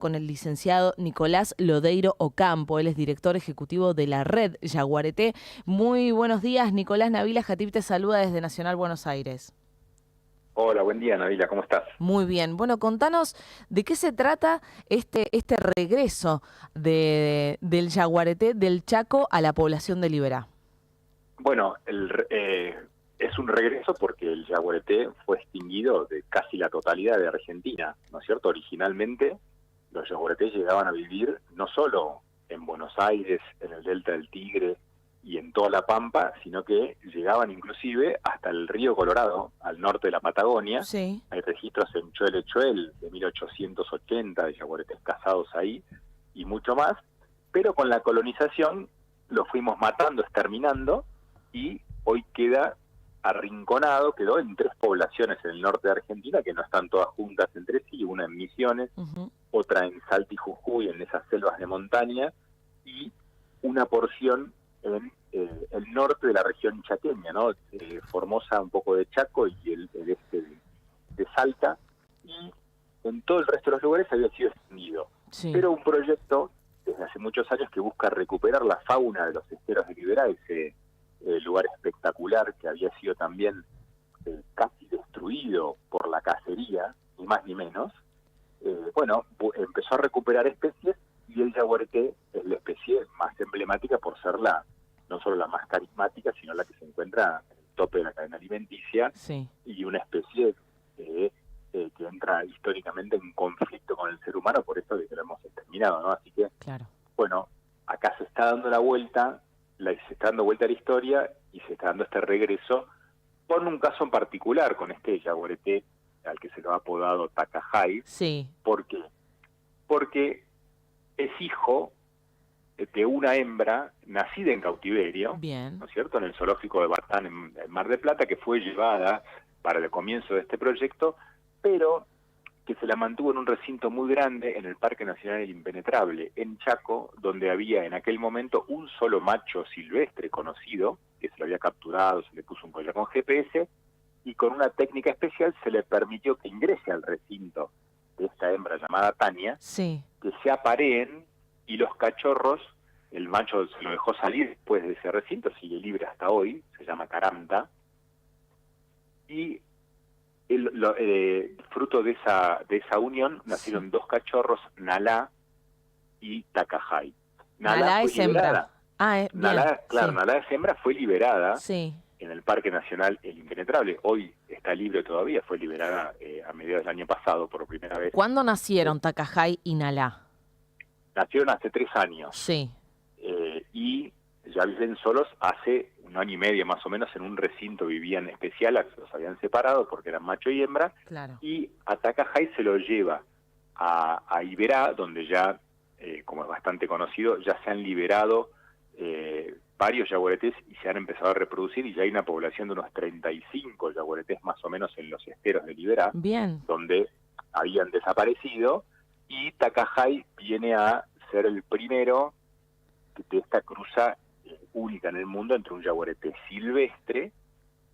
Con el licenciado Nicolás Lodeiro Ocampo. Él es director ejecutivo de la red Yaguareté. Muy buenos días, Nicolás. Nabila Jatip te saluda desde Nacional Buenos Aires. Hola, buen día, Nabila, ¿cómo estás? Muy bien. Bueno, contanos de qué se trata este regreso del Yaguareté del Chaco a la población de Liberá. Bueno, es un regreso porque el yaguareté fue extinguido de casi la totalidad de Argentina, ¿no es cierto? Originalmente los yaguaretés llegaban a vivir no solo en Buenos Aires, en el Delta del Tigre y en toda la Pampa, sino que llegaban inclusive hasta el río Colorado, al norte de la Patagonia. Sí. Hay registros en Choel de 1880 de yaguaretés cazados ahí y mucho más, pero con la colonización lo fuimos matando, exterminando, y hoy queda arrinconado, quedó en 3 poblaciones en el norte de Argentina que no están todas juntas entre sí, una en Misiones, otra en Salta y Jujuy, en esas selvas de montaña, y una porción en el norte de la región chaqueña, ¿no? Formosa, un poco de Chaco y el este de Salta, y en todo el resto de los lugares había sido extinguido. Sí. Pero un proyecto desde hace muchos años que busca recuperar la fauna de los esteros de Liberá, ese lugar espectacular que había sido también casi destruido por la cacería, ni más ni menos. Empezó a recuperar especies y el yaguareté es la especie más emblemática por ser no solo la más carismática, sino la que se encuentra en el tope de la cadena alimenticia. Sí. Y una especie que entra históricamente en conflicto con el ser humano, por eso de que lo hemos exterminado, ¿no? Así que, Claro. bueno, acá se está dando la vuelta, se está dando vuelta a la historia y se está dando este regreso con un caso en particular, con este yaguareté al que se lo ha apodado Takahai. Sí. ¿Por qué? Porque es hijo de una hembra nacida en cautiverio, Bien. ¿no es cierto?, en el zoológico de Batán, en Mar del Plata, que fue llevada para el comienzo de este proyecto, pero que se la mantuvo en un recinto muy grande en el Parque Nacional El Impenetrable, en Chaco, donde había en aquel momento un solo macho silvestre conocido, que se lo había capturado, se le puso un collar con GPS, y con una técnica especial se le permitió que ingrese al recinto de esta hembra llamada Tania, Sí. que se apareen, y los cachorros, el macho se lo dejó salir después de ese recinto, sigue libre hasta hoy, se llama Caramta, y fruto de esa unión nacieron 2 cachorros, Nalá y Takahai. Nalá Fue es hembra. liberada. Bien. Nalá, claro, Sí. Nalá es hembra, fue liberada Sí. en el Parque Nacional El Impenetrable. Hoy está libre todavía, fue liberada a mediados del año pasado por primera vez. ¿Cuándo nacieron Takahai y Nalá? Nacieron hace 3 años. Sí. Y ya viven solos hace 1 año y medio más o menos, en un recinto vivían especial, los habían separado porque eran macho y hembra. Claro. Y a Takahai se lo lleva a Iberá, donde ya, como es bastante conocido, ya se han liberado varios yaguaretés y se han empezado a reproducir, y ya hay una población de unos 35 yaguaretés más o menos en los esteros de Liberá, Bien. donde habían desaparecido, y Takahai viene a ser el primero de esta cruza única en el mundo entre un yaguareté silvestre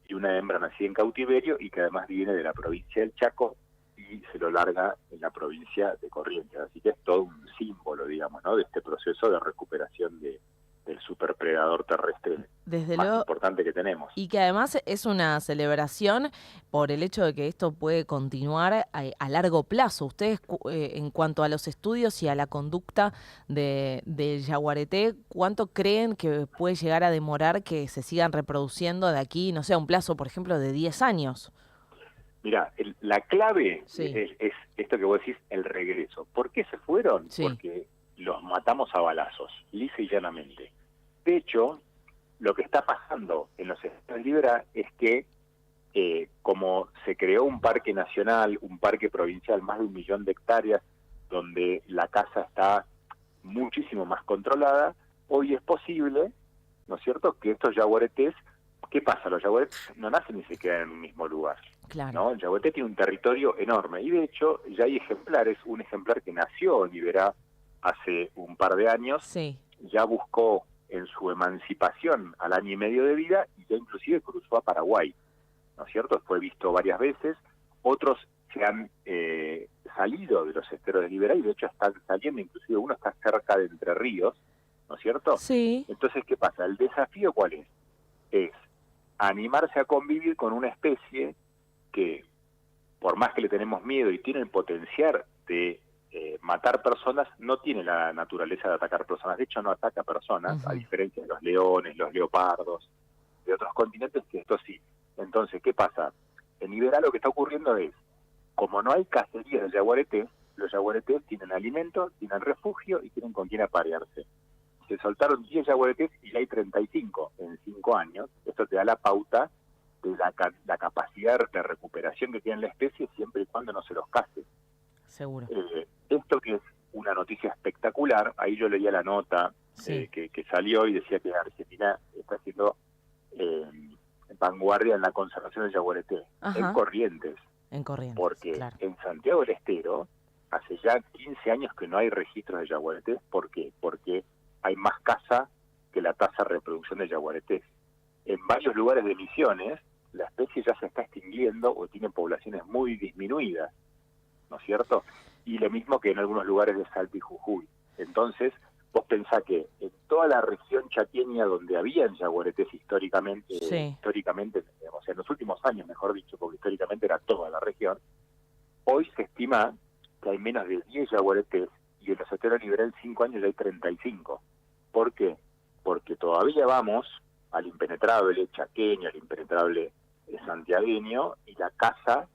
y una hembra nacida en cautiverio, y que además viene de la provincia del Chaco y se lo larga en la provincia de Corrientes. Así que es todo un símbolo, digamos, ¿no?, de este proceso de recuperación del superpredador terrestre Desde más luego. importante que tenemos. Y que además es una celebración por el hecho de que esto puede continuar a largo plazo. Ustedes, en cuanto a los estudios y a la conducta del yaguareté, ¿cuánto creen que puede llegar a demorar que se sigan reproduciendo de aquí, no sé, a un plazo, por ejemplo, de 10 años? Mira, la clave Sí. es esto que vos decís, el regreso. ¿Por qué se fueron? Sí. Porque los matamos a balazos, lisa y llanamente. De hecho, lo que está pasando en los estados de Liberá es que, como se creó un parque nacional, un parque provincial, más de 1 millón de hectáreas, donde la caza está muchísimo más controlada, hoy es posible, ¿no es cierto?, que estos yaguaretés, ¿qué pasa? Los yaguaretés no nacen y se quedan en un mismo lugar. Claro. ¿No? El yaguareté tiene un territorio enorme, y de hecho ya hay ejemplares. Un ejemplar que nació en Liberá hace un par de años, Sí. ya buscó en su emancipación al año y medio de vida, y ya inclusive cruzó a Paraguay, ¿no es cierto? Fue visto varias veces. Otros se han salido de los esteros de Liberá y de hecho están saliendo, inclusive uno está cerca de Entre Ríos, ¿no es cierto? Sí. Entonces, ¿qué pasa? El desafío, ¿cuál es? Es animarse a convivir con una especie que, por más que le tenemos miedo y tiene el potencial de matar personas, no tiene la naturaleza de atacar personas. De hecho, no ataca personas, a diferencia de los leones, los leopardos, de otros continentes, que esto sí. Entonces, ¿qué pasa? En Iberá lo que está ocurriendo es, como no hay cacería de yaguaretés, los yaguaretés tienen alimento, tienen refugio y tienen con quién aparearse. Se soltaron 10 yaguaretés y ya hay 35 en 5 años. Esto te da la pauta de la capacidad de recuperación que tiene la especie siempre y cuando no se los case. Seguro. Esto que es una noticia espectacular, ahí yo leía la nota que salió y decía que Argentina está haciendo vanguardia en la conservación del yaguareté en Corrientes. En Corrientes, porque claro. en Santiago del Estero hace ya 15 años que no hay registros de yaguaretés. ¿Por qué? Porque hay más caza que la tasa de reproducción de yaguaretés. En varios lugares de Misiones, la especie ya se está extinguiendo o tiene poblaciones muy disminuidas, ¿no es cierto? Y lo mismo que en algunos lugares de Salta y Jujuy. Entonces, vos pensás que en toda la región chaqueña donde habían yaguaretés históricamente, o sea, en los últimos años, mejor dicho, porque históricamente era toda la región, hoy se estima que hay menos de 10 yaguaretés y en los esteros de Liberá en 5 años ya hay 35. ¿Por qué? Porque todavía vamos al impenetrable chaqueño, al impenetrable santiagueño, y la caza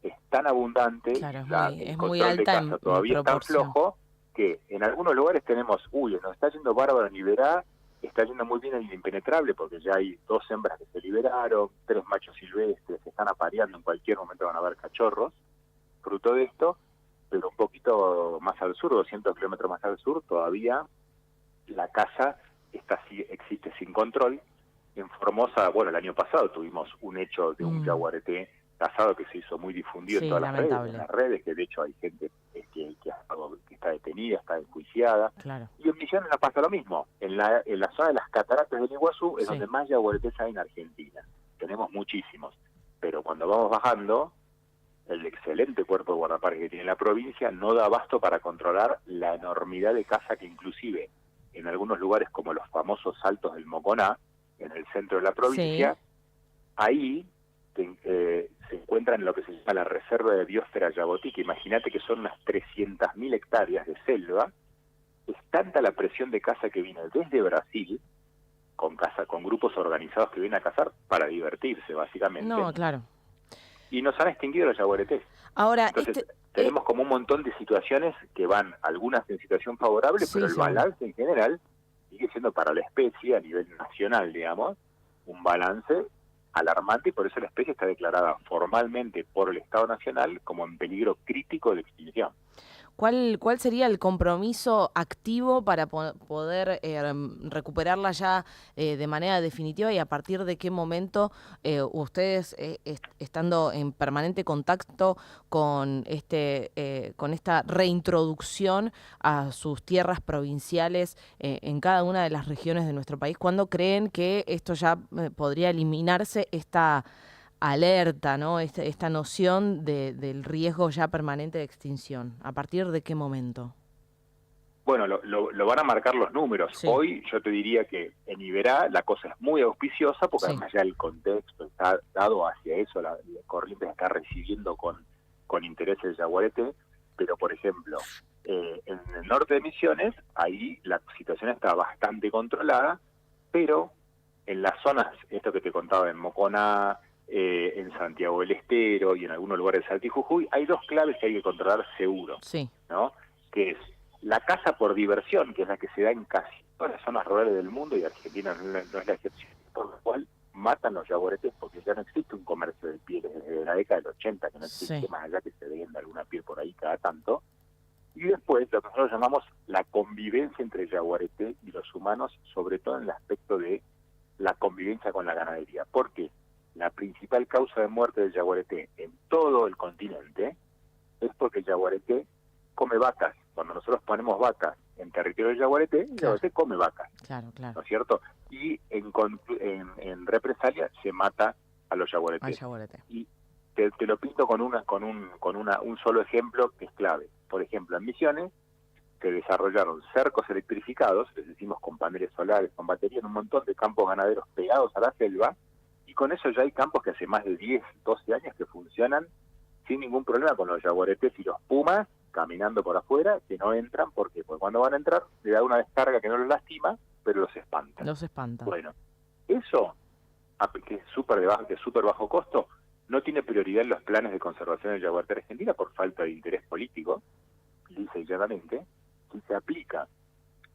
es tan abundante, Claro, el es muy control de alta caza todavía es tan flojo, que en algunos lugares tenemos, nos está yendo bárbaro en Liberá, está yendo muy bien en el impenetrable, porque ya hay 2 hembras que se liberaron, 3 machos silvestres, se están apareando, en cualquier momento van a haber cachorros, fruto de esto, pero un poquito más al sur, 200 kilómetros más al sur, todavía la caza existe sin control. En Formosa, bueno, el año pasado tuvimos un hecho de un yaguareté cazado que se hizo muy difundido en todas las redes, que de hecho hay gente que está detenida, está enjuiciada. Claro. Y en Misiones nos pasa lo mismo. En la zona de las cataratas del Iguazú es donde más yaguaretés hay en Argentina. Tenemos muchísimos. Pero cuando vamos bajando, el excelente cuerpo de guardaparques que tiene la provincia no da abasto para controlar la enormidad de caza que inclusive en algunos lugares como los famosos Saltos del Moconá, en el centro de la provincia, ahí se encuentran en lo que se llama la Reserva de Biosfera Yabotí, que imagínate que son unas 300.000 hectáreas de selva. Es tanta la presión de caza que viene desde Brasil, con grupos organizados que vienen a cazar para divertirse, básicamente. No, claro. Y nos han extinguido los yaguaretés. Ahora, entonces, tenemos como un montón de situaciones que van, algunas en situación favorable, pero el balance en general sigue siendo para la especie, a nivel nacional, digamos, un balance alarmante, y por eso la especie está declarada formalmente por el Estado Nacional como en peligro crítico de extinción. ¿Cuál sería el compromiso activo para poder recuperarla ya de manera definitiva, y a partir de qué momento ustedes, estando en permanente contacto con esta reintroducción a sus tierras provinciales en cada una de las regiones de nuestro país, cuándo creen que esto ya podría eliminarse, esta alerta, ¿no? Esta noción del riesgo ya permanente de extinción? ¿A partir de qué momento? Bueno, lo van a marcar los números. Hoy yo te diría que en Iberá la cosa es muy auspiciosa, porque además ya el contexto está dado hacia eso, la corriente está recibiendo con interés el yaguareté, pero por ejemplo, en el norte de Misiones, ahí la situación está bastante controlada, pero en las zonas, esto que te contaba, en Moconá, en Santiago del Estero y en algunos lugares de Salta y Jujuy, hay 2 claves que hay que controlar seguro, ¿no? Que es la caza por diversión, que es la que se da en casi todas las zonas rurales del mundo, y Argentina no es la excepción, por lo cual matan los yaguaretés, porque ya no existe un comercio de pieles desde la década del 80, que no existe, más allá que se venda alguna piel por ahí cada tanto. Y después lo que nosotros llamamos la convivencia entre el yaguareté y los humanos, sobre todo en el aspecto de la convivencia con la ganadería. ¿Por qué? La principal causa de muerte del yaguareté en todo el continente es porque el yaguareté come vacas. Cuando nosotros ponemos vacas en territorio del yaguareté, el yaguareté come vacas. Claro. ¿No es cierto? Y en represalia se mata a los yaguaretés. te lo pinto con un solo ejemplo que es clave. Por ejemplo, en Misiones se desarrollaron cercos electrificados, les decimos con paneles solares, con batería, en un montón de campos ganaderos pegados a la selva, y con eso ya hay campos que hace más de 10, 12 años que funcionan sin ningún problema, con los yaguaretés y los pumas caminando por afuera, que no entran, porque pues cuando van a entrar le da una descarga que no los lastima, pero los espanta. Los espanta. Bueno, eso, que es súper bajo costo, no tiene prioridad en los planes de conservación del yaguareté argentina por falta de interés político, lisa y llanamente. Si se aplica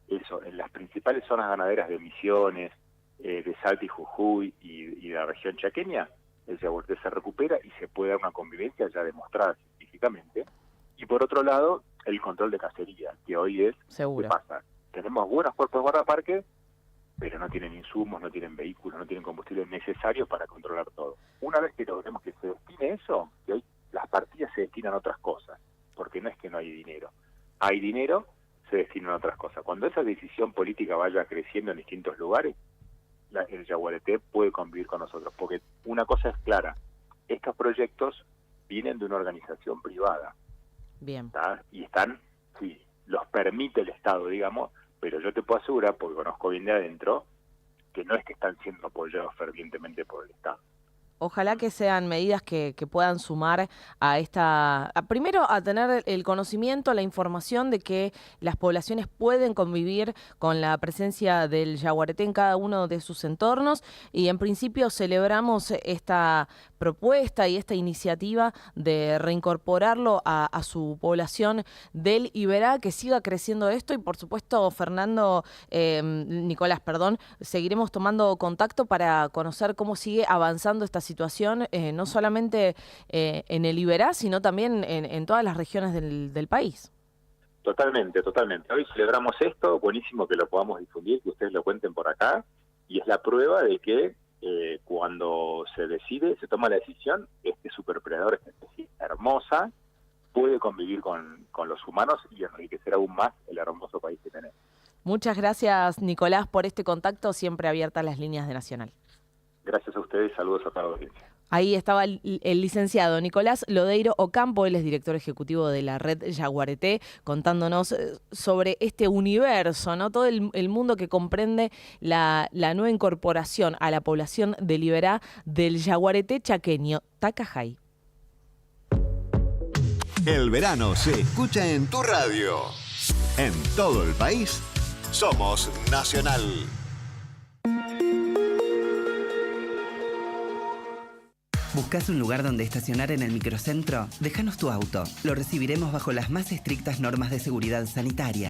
eso en las principales zonas ganaderas de Misiones, de Salta y Jujuy y de la región chaqueña, el yaguareté se recupera y se puede dar una convivencia ya demostrada científicamente. Y por otro lado, el control de cacería, que hoy es, seguro. ¿qué pasa? Tenemos buenos cuerpos de guardaparque, pero no tienen insumos, no tienen vehículos, no tienen combustible necesario para controlar todo. Una vez que logremos que se destine eso, que hoy las partidas se destinan a otras cosas, porque no es que no hay dinero. Hay dinero, se destinan a otras cosas. Cuando esa decisión política vaya creciendo en distintos lugares, el yaguareté puede convivir con nosotros, porque una cosa es clara, estos proyectos vienen de una organización privada. Bien. ¿Está? Y están, sí, los permite el Estado, digamos, pero yo te puedo asegurar, porque conozco bien de adentro, que no es que están siendo apoyados fervientemente por el Estado. Ojalá que sean medidas que puedan sumar primero a tener el conocimiento, la información de que las poblaciones pueden convivir con la presencia del yaguareté en cada uno de sus entornos, y en principio celebramos esta propuesta y esta iniciativa de reincorporarlo a su población del Iberá, que siga creciendo esto, y por supuesto, Nicolás, seguiremos tomando contacto para conocer cómo sigue avanzando esta situación, no solamente en el Iberá, sino también en todas las regiones del país. Totalmente. Hoy celebramos esto, buenísimo que lo podamos difundir, que ustedes lo cuenten por acá, y es la prueba de que cuando se decide, se toma la decisión, este superpredador, esta especie hermosa, puede convivir con los humanos y enriquecer aún más el hermoso país que tenemos. Muchas gracias, Nicolás, por este contacto, siempre abiertas las líneas de Nacional. Gracias a ustedes, saludos a toda la audiencia. Ahí estaba el licenciado Nicolás Lodeiro Ocampo, él es director ejecutivo de la Red Yaguareté, contándonos sobre este universo, ¿no? Todo el mundo que comprende la nueva incorporación a la población del Iberá del yaguareté chaqueño, Tacajay. El verano se escucha en tu radio. En todo el país, somos Nacional. ¿Buscas un lugar donde estacionar en el microcentro? Déjanos tu auto. Lo recibiremos bajo las más estrictas normas de seguridad sanitaria.